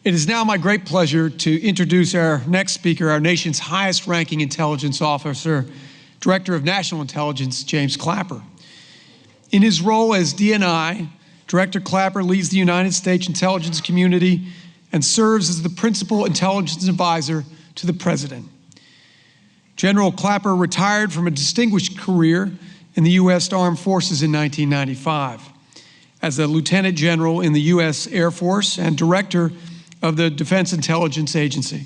It is now my great pleasure to introduce our next speaker, our nation's highest-ranking intelligence officer, Director of National Intelligence, James Clapper. In his role as DNI, Director Clapper leads the United States intelligence community and serves as the principal intelligence advisor to the President. General Clapper retired from a distinguished career in the U.S. Armed Forces in 1995 as a Lieutenant General in the U.S. Air Force and Director of the Defense Intelligence Agency.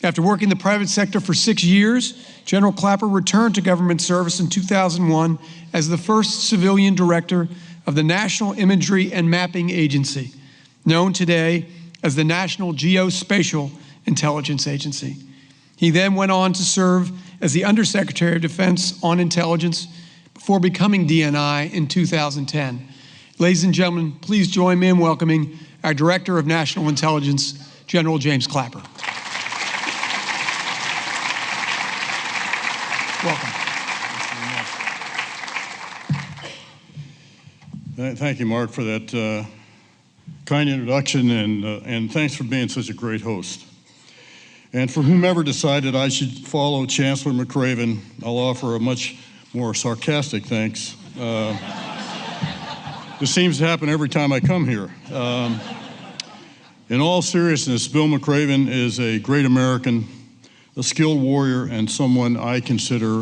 After working in the private sector for 6 years, General Clapper returned to government service in 2001 as the first civilian director of the National Imagery and Mapping Agency, known today as the National Geospatial Intelligence Agency. He then went on to serve as the Undersecretary of Defense on Intelligence before becoming DNI in 2010. Ladies and gentlemen, please join me in welcoming our Director of National Intelligence, General James Clapper. Welcome. Thank you, Mark, for that kind introduction, and thanks for being such a great host. And for whomever decided I should follow Chancellor McRaven, I'll offer a much more sarcastic thanks. This seems to happen every time I come here. In all seriousness, Bill McRaven is a great American, a skilled warrior, and someone I consider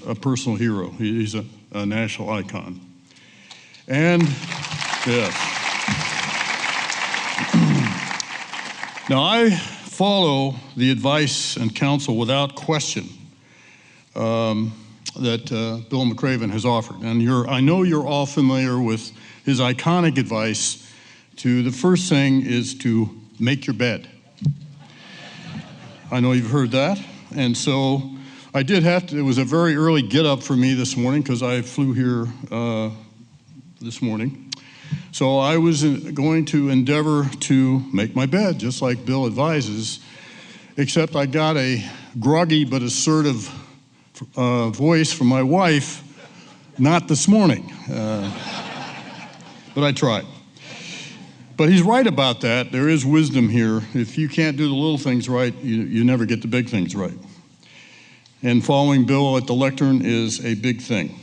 a personal hero. He's a national icon. And, yes. Now, I follow the advice and counsel without question that Bill McRaven has offered. And I know you're all familiar with his iconic advice the first thing is to make your bed. I know you've heard that. And so I did have to, it was a very early get up for me this morning because I flew here this morning. So I was going to endeavor to make my bed, just like Bill advises, except I got a groggy but assertive voice from my wife, not this morning. But I tried. But he's right about that. There is wisdom here. If you can't do the little things right, you never get the big things right. And following Bill at the lectern is a big thing.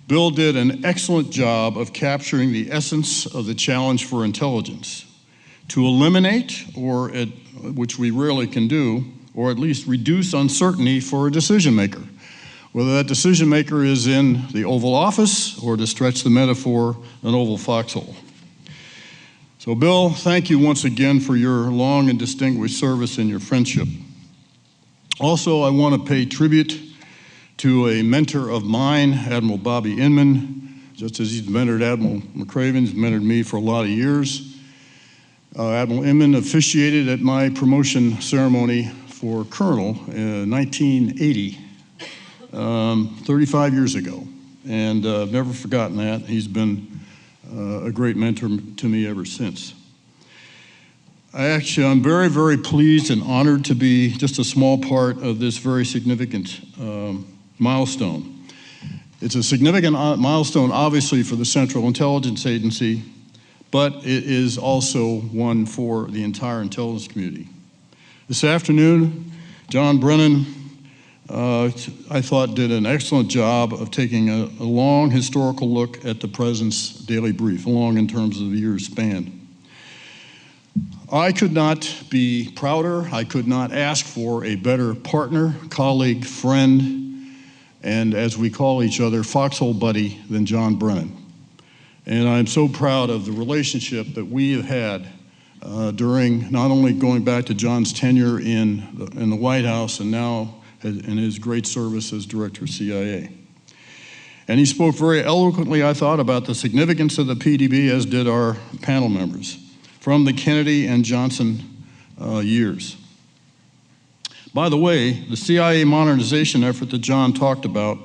Bill did an excellent job of capturing the essence of the challenge for intelligence, to eliminate, which we rarely can do, or at least reduce uncertainty for a decision maker, whether that decision maker is in the Oval Office or, to stretch the metaphor, an oval foxhole. So Bill, thank you once again for your long and distinguished service and your friendship. Also, I want to pay tribute to a mentor of mine, Admiral Bobby Inman. Just as he's mentored Admiral McRaven, he's mentored me for a lot of years. Admiral Inman officiated at my promotion ceremony for Colonel in 1980, 35 years ago. And I've never forgotten that. He's been a great mentor to me ever since. I'm very, very pleased and honored to be just a small part of this very significant milestone. It's a significant milestone, obviously, for the Central Intelligence Agency, but it is also one for the entire intelligence community. This afternoon, John Brennan, I thought, did an excellent job of taking a long historical look at the President's daily brief, long in terms of the year's span. I could not be prouder, I could not ask for a better partner, colleague, friend, and as we call each other, foxhole buddy than John Brennan. And I'm so proud of the relationship that we have had during not only going back to John's tenure in the White House and now in his great service as Director of CIA. And he spoke very eloquently, I thought, about the significance of the PDB, as did our panel members, from the Kennedy and Johnson years. By the way, the CIA modernization effort that John talked about,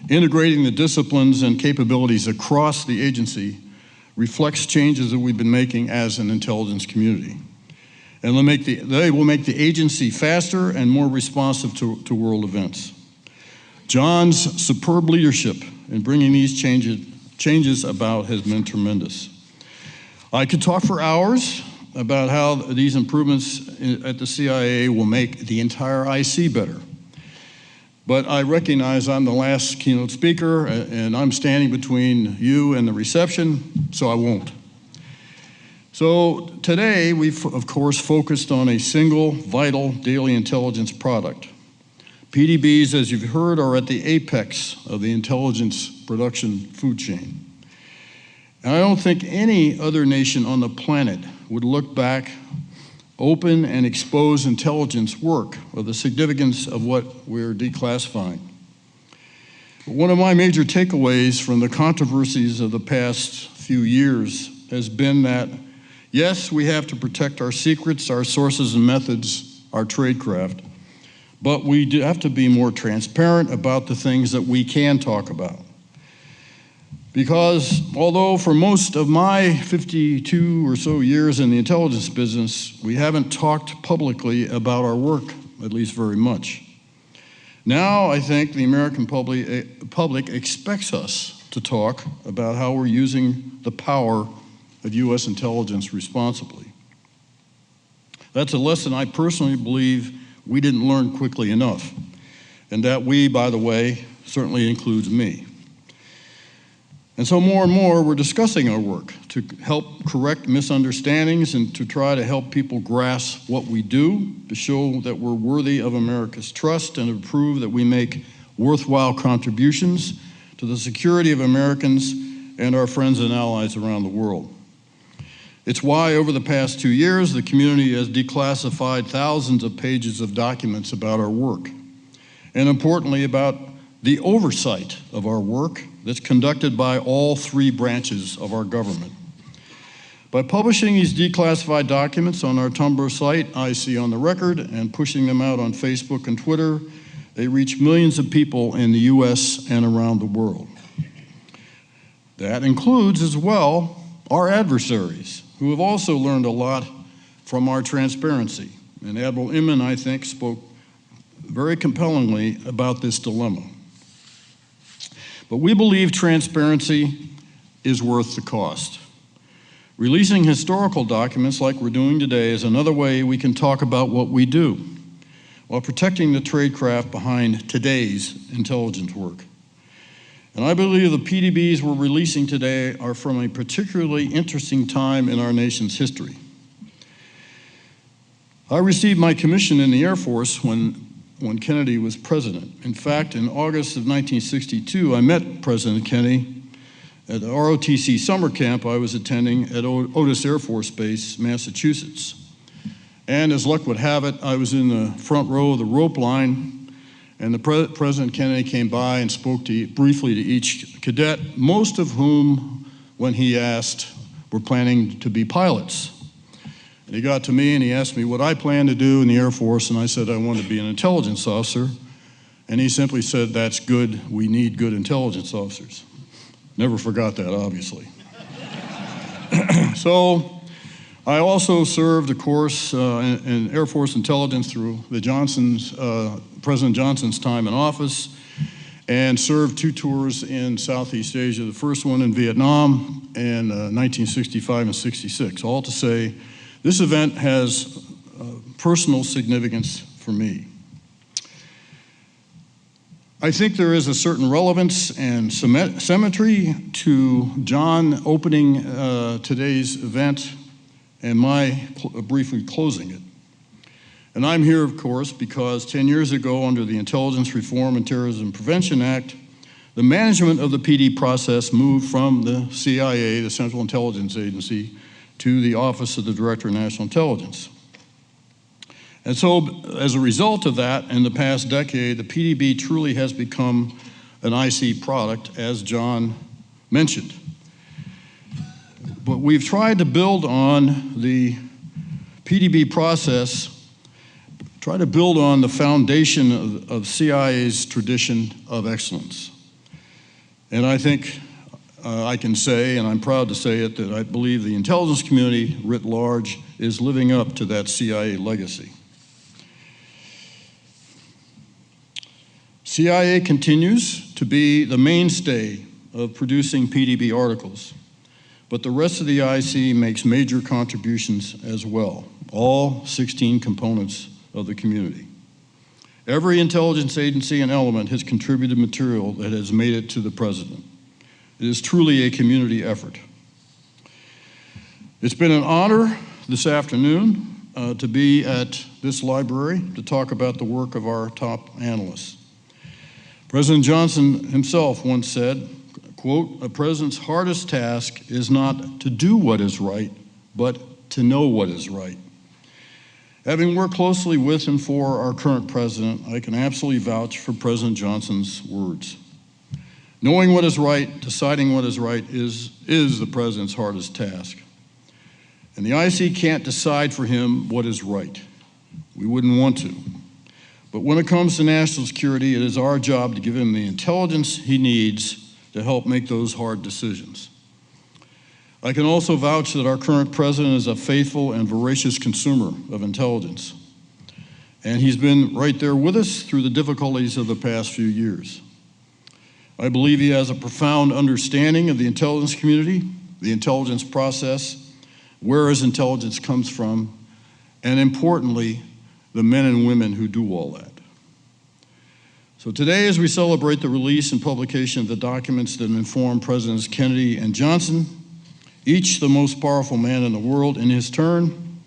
integrating the disciplines and capabilities across the agency, reflects changes that we've been making as an intelligence community. And they will make the agency faster and more responsive to world events. John's superb leadership in bringing these changes about has been tremendous. I could talk for hours about how these improvements at the CIA will make the entire IC better. But I recognize I'm the last keynote speaker, and I'm standing between you and the reception, so I won't. So today, we've, of course, focused on a single, vital daily intelligence product. PDBs, as you've heard, are at the apex of the intelligence production food chain. And I don't think any other nation on the planet would look back, open and expose intelligence work or the significance of what we're declassifying. But one of my major takeaways from the controversies of the past few years has been that, yes, we have to protect our secrets, our sources and methods, our tradecraft, but we do have to be more transparent about the things that we can talk about. Because although for most of my 52 or so years in the intelligence business, we haven't talked publicly about our work, at least very much. Now I think the American public expects us to talk about how we're using the power of U.S. intelligence responsibly. That's a lesson I personally believe we didn't learn quickly enough, and that we, by the way, certainly includes me. And so more and more, we're discussing our work to help correct misunderstandings and to try to help people grasp what we do, to show that we're worthy of America's trust and to prove that we make worthwhile contributions to the security of Americans and our friends and allies around the world. It's why over the past 2 years, the community has declassified thousands of pages of documents about our work, and importantly, about the oversight of our work that's conducted by all 3 branches of our government. By publishing these declassified documents on our Tumblr site, IC on the Record, and pushing them out on Facebook and Twitter, they reach millions of people in the US and around the world. That includes as well our adversaries, who have also learned a lot from our transparency. And Admiral Inman, I think, spoke very compellingly about this dilemma. But we believe transparency is worth the cost. Releasing historical documents like we're doing today is another way we can talk about what we do, while protecting the tradecraft behind today's intelligence work. And I believe the PDBs we're releasing today are from a particularly interesting time in our nation's history. I received my commission in the Air Force when Kennedy was president. In fact, in August of 1962, I met President Kennedy at the ROTC summer camp I was attending at Otis Air Force Base, Massachusetts. And as luck would have it, I was in the front row of the rope line, and President Kennedy came by and spoke briefly to each cadet, most of whom, when he asked, were planning to be pilots. And he got to me and he asked me what I planned to do in the Air Force, and I said I wanted to be an intelligence officer. And he simply said, "That's good, we need good intelligence officers." Never forgot that, obviously. So I also served, of course, in Air Force intelligence through President Johnson's time in office, and served 2 tours in Southeast Asia, the first one in Vietnam in 1965 and 66. All to say, this event has personal significance for me. I think there is a certain relevance and symmetry to John opening today's event and my briefly closing it. And I'm here, of course, because 10 years ago, under the Intelligence Reform and Terrorism Prevention Act, the management of the PD process moved from the CIA, the Central Intelligence Agency, to the Office of the Director of National Intelligence. And so, as a result of that, in the past decade, the PDB truly has become an IC product, as John mentioned. But we've tried to build on the PDB process, try to build on the foundation of CIA's tradition of excellence. And I think I can say, and I'm proud to say it, that I believe the intelligence community writ large is living up to that CIA legacy. CIA continues to be the mainstay of producing PDB articles. but the rest of the IC makes major contributions as well, all 16 components of the community. Every intelligence agency and element has contributed material that has made it to the President. It is truly a community effort. It's been an honor this afternoon to be at this library to talk about the work of our top analysts. President Johnson himself once said, quote, "A president's hardest task is not to do what is right, but to know what is right." Having worked closely with and for our current president, I can absolutely vouch for President Johnson's words. Knowing what is right, deciding what is right is the president's hardest task. And the IC can't decide for him what is right. We wouldn't want to. But when it comes to national security, it is our job to give him the intelligence he needs to help make those hard decisions. I can also vouch that our current president is a faithful and voracious consumer of intelligence. And he's been right there with us through the difficulties of the past few years. I believe he has a profound understanding of the intelligence community, the intelligence process, where his intelligence comes from, and importantly, the men and women who do all that. So today, as we celebrate the release and publication of the documents that inform Presidents Kennedy and Johnson, each the most powerful man in the world in his turn,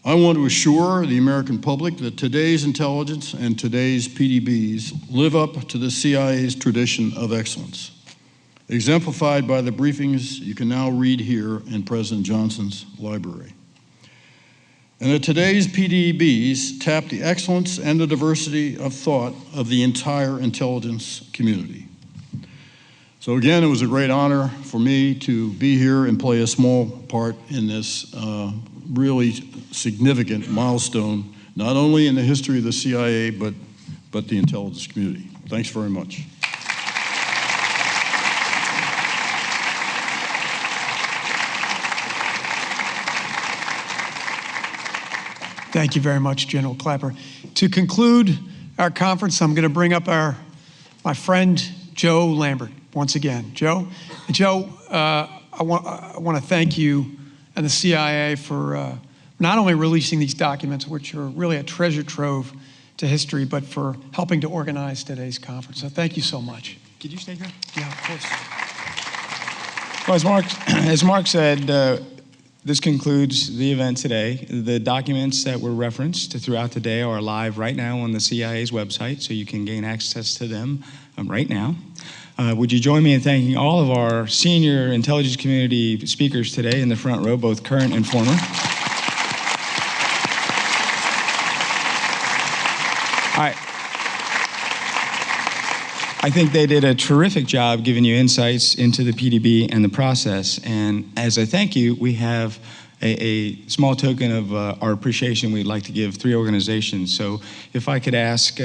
I want to assure the American public that today's intelligence and today's PDBs live up to the CIA's tradition of excellence, exemplified by the briefings you can now read here in President Johnson's library. And that today's PDBs tap the excellence and the diversity of thought of the entire intelligence community. So again, it was a great honor for me to be here and play a small part in this really significant milestone, not only in the history of the CIA, but the intelligence community. Thanks very much. Thank you very much, General Clapper. To conclude our conference, I'm going to bring up my friend, Joe Lambert, once again. Joe, I want to thank you and the CIA for not only releasing these documents, which are really a treasure trove to history, but for helping to organize today's conference. So thank you so much. Could you stay here? Yeah, of course. Well, as Mark said, this concludes the event today. The documents that were referenced throughout the day are live right now on the CIA's website, so you can gain access to them right now. Would you join me in thanking all of our senior intelligence community speakers today in the front row, both current and former. I think they did a terrific job giving you insights into the PDB and the process. And as a thank you, we have a small token of our appreciation we'd like to give 3 organizations. So if I could ask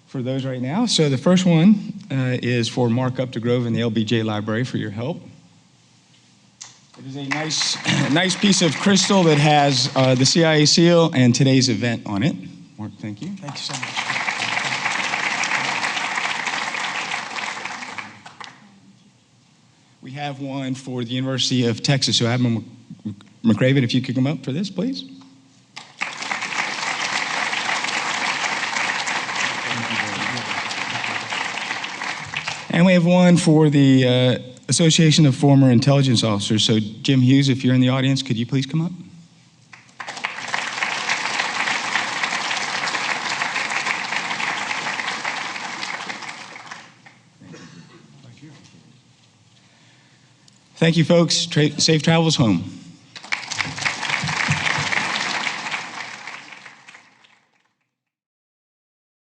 for those right now. So the first one is for Mark Updegrove and the LBJ Library for your help. It is a nice piece of crystal that has the CIA seal and today's event on it. Mark, thank you. Thank you so much. We have one for the University of Texas. So Admiral McRaven, if you could come up for this, please. And we have one for the Association of Former Intelligence Officers. So Jim Hughes, if you're in the audience, could you please come up? Thank you, folks. Safe travels home.